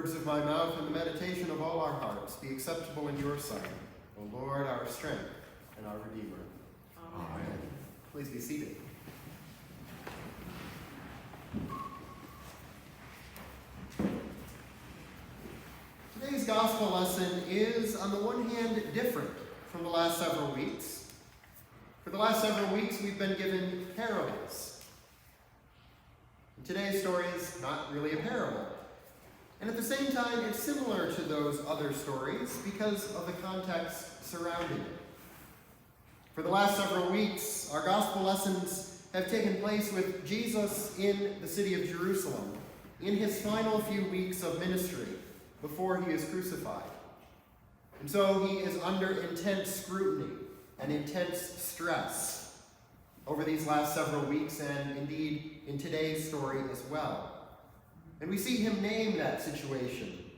words of my mouth and the meditation of all our hearts be acceptable in your sight, O Lord, our strength and our Redeemer. Amen. Please be seated. Today's gospel lesson is, on the one hand, different from the last several weeks. For the last several weeks, we've been given parables. And today's story is not really a parable. And at the same time, it's similar to those other stories because of the context surrounding it. For the last several weeks, our gospel lessons have taken place with Jesus in the city of Jerusalem, in his final few weeks of ministry before he is crucified. And so he is under intense scrutiny and intense stress over these last several weeks, and indeed in today's story as well. And we see him name that situation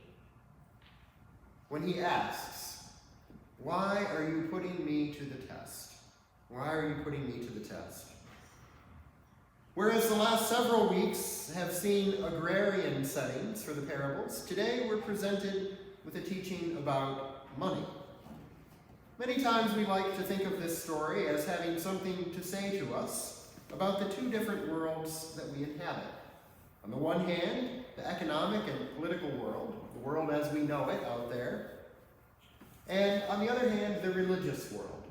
when he asks, "Why are you putting me to the test? Why are you putting me to the test?" Whereas the last several weeks have seen agrarian settings for the parables, today we're presented with a teaching about money. Many times we like to think of this story as having something to say to us about the two different worlds that we inhabit. On the one hand, the economic and political world, the world as we know it out there, and on the other hand, the religious world.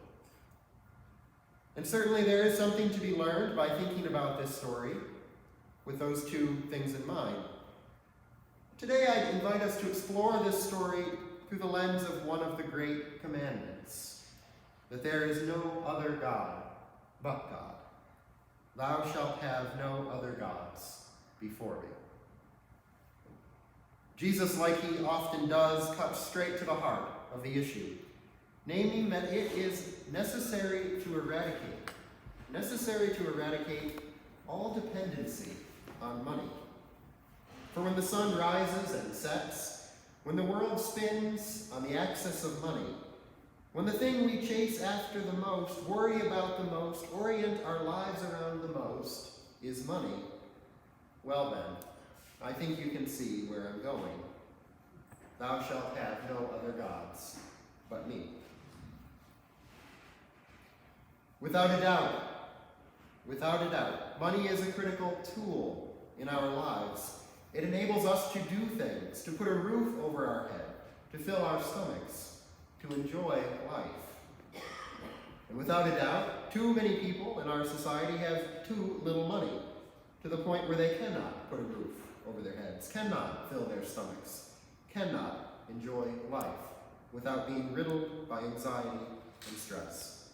And certainly there is something to be learned by thinking about this story with those two things in mind. Today I invite us to explore this story through the lens of one of the great commandments, that there is no other God but God. Thou shalt have no other gods before me. Jesus, like he often does, cuts straight to the heart of the issue, naming that it is necessary to eradicate all dependency on money. For when the sun rises and sets, when the world spins on the axis of money, when the thing we chase after the most, worry about the most, orient our lives around the most, is money, well then, I think you can see where I'm going. Thou shalt have no other gods but me. Without a doubt, money is a critical tool in our lives. It enables us to do things, to put a roof over our head, to fill our stomachs, to enjoy life. And without a doubt, too many people in our society have too little money, to the point where they cannot put a roof over their heads, cannot fill their stomachs, cannot enjoy life without being riddled by anxiety and stress.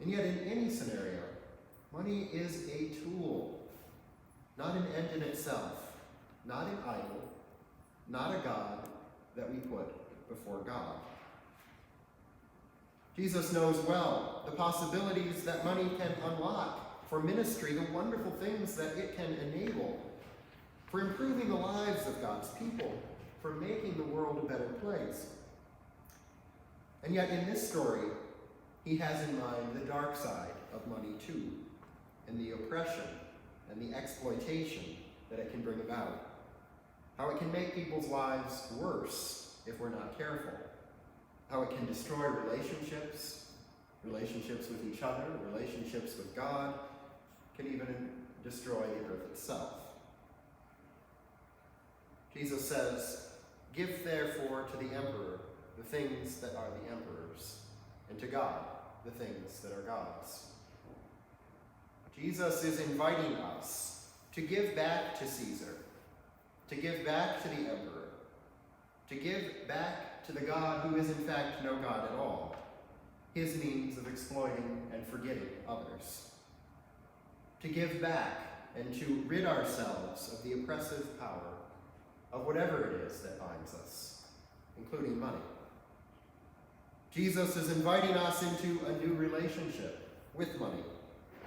And yet in any scenario, money is a tool, not an end in itself, not an idol, not a God that we put before God. Jesus knows well the possibilities that money can unlock for ministry, the wonderful things that it can enable, for improving the lives of God's people, for making the world a better place. And yet in this story, he has in mind the dark side of money too, and the oppression and the exploitation that it can bring about. How it can make people's lives worse if we're not careful. How it can destroy relationships with each other, relationships with God, can even destroy the earth itself. Jesus says, "Give therefore to the emperor the things that are the emperor's, and to God the things that are God's." Jesus is inviting us to give back to Caesar, to give back to the emperor, to give back to the God who is in fact no God at all, his means of exploiting and forgetting others. To give back and to rid ourselves of the oppressive power of whatever it is that binds us, including money. Jesus is inviting us into a new relationship with money,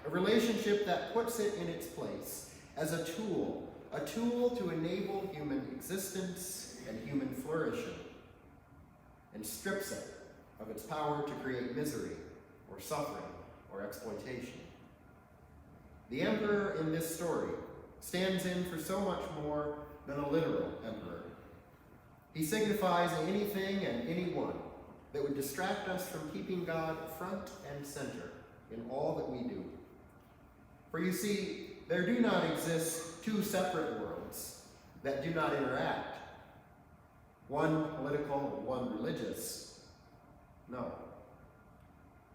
a relationship that puts it in its place as a tool to enable human existence and human flourishing, and strips it of its power to create misery or suffering or exploitation. The emperor in this story stands in for so much more than a literal emperor. He signifies anything and anyone that would distract us from keeping God front and center in all that we do. For you see, there do not exist two separate worlds that do not interact, one political and one religious. No.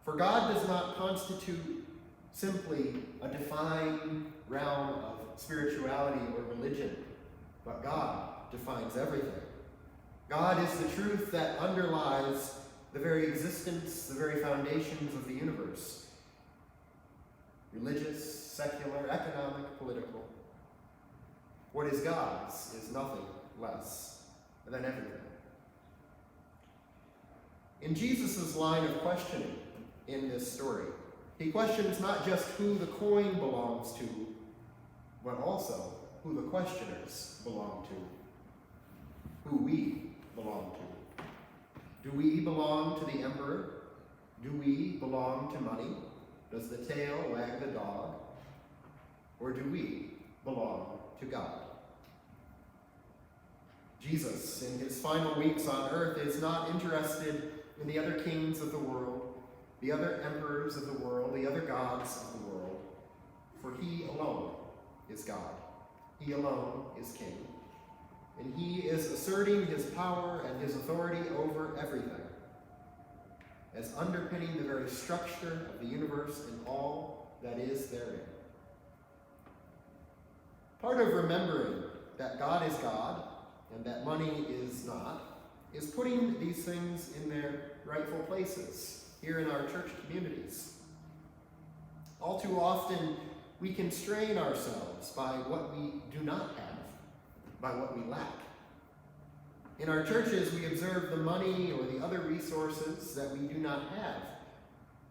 For God does not constitute simply a defined realm of spirituality or religion, but God defines everything. God is the truth that underlies the very existence, the very foundations of the universe. Religious, secular, economic, political. What is God's is nothing less than everything. In Jesus' line of questioning in this story, he questions not just who the coin belongs to, but also who the questioners belong to, who we belong to. Do we belong to the emperor? Do we belong to money? Does the tail wag the dog? Or do we belong to God? Jesus, in his final weeks on earth, is not interested in the other kings of the world, the other emperors of the world, the other gods of the world, for he alone is God. He alone is king. And he is asserting his power and his authority over everything, as underpinning the very structure of the universe and all that is therein. Part of remembering that God is God and that money is not is putting these things in their rightful places here in our church communities. All too often, we constrain ourselves by what we do not have, by what we lack. In our churches, we observe the money or the other resources that we do not have,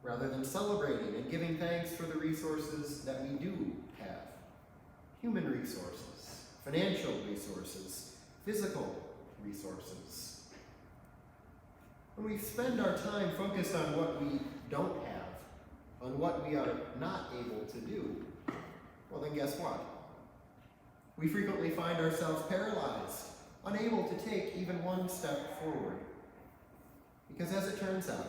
rather than celebrating and giving thanks for the resources that we do have. Human resources, financial resources, physical resources. When we spend our time focused on what we don't have, on what we are not able to do, well then guess what? We frequently find ourselves paralyzed, unable to take even one step forward. Because as it turns out,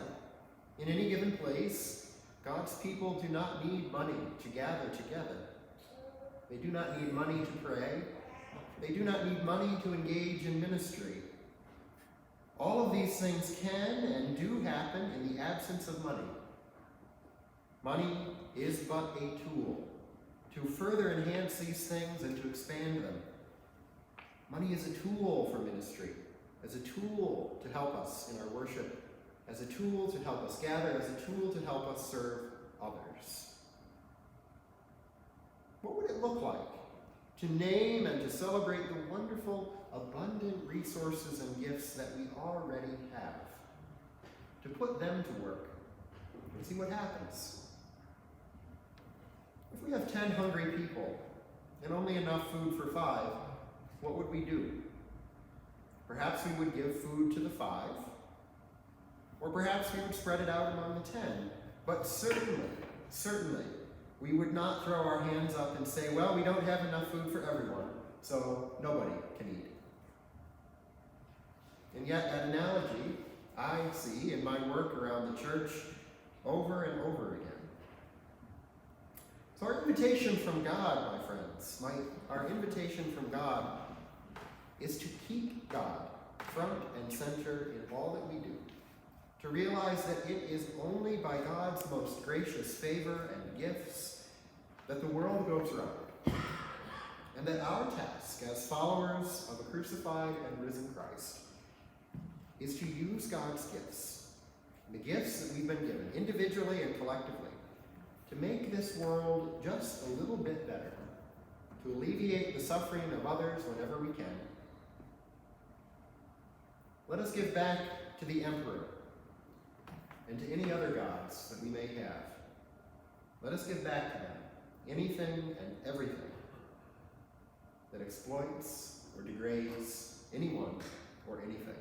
in any given place, God's people do not need money to gather together. They do not need money to pray. They do not need money to engage in ministry. All of these things can and do happen in the absence of money. Money is but a tool to further enhance these things and to expand them. Money is a tool for ministry, as a tool to help us in our worship, as a tool to help us gather, as a tool to help us serve others. What would it look like to name and to celebrate the wonderful, abundant resources and gifts that we already have, to put them to work and see what happens? If we have 10 hungry people and only enough food for 5, what would we do? Perhaps we would give food to the 5, or perhaps we would spread it out among the 10. But certainly, we would not throw our hands up and say, well, we don't have enough food for everyone, so nobody can eat. And yet, that analogy I see in my work around the church over and over again. So our invitation from God, my friends, our invitation from God is to keep God front and center in all that we do, to realize that it is only by God's most gracious favor and gifts that the world goes round, and that our task as followers of a crucified and risen Christ is to use God's gifts, the gifts that we've been given, individually and collectively, to make this world just a little bit better, to alleviate the suffering of others whenever we can. Let us give back to the emperor and to any other gods that we may have. Let us give back to them anything and everything that exploits or degrades anyone or anything.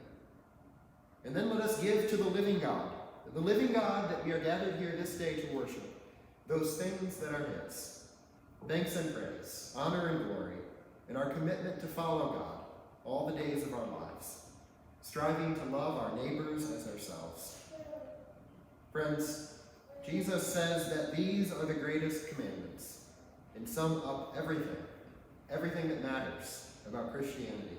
And then let us give to the living God that we are gathered here this day to worship, those things that are his. Thanks and praise, honor and glory, and our commitment to follow God all the days of our lives. striving to love our neighbors as ourselves. Friends, Jesus says that these are the greatest commandments and sum up everything that matters about Christianity.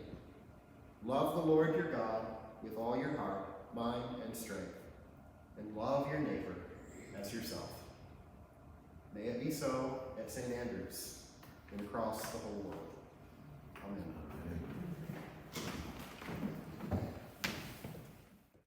Love the Lord your God with all your heart, mind, and strength, and love your neighbor as yourself. May it be so at St. Andrew's and across the whole world. Amen.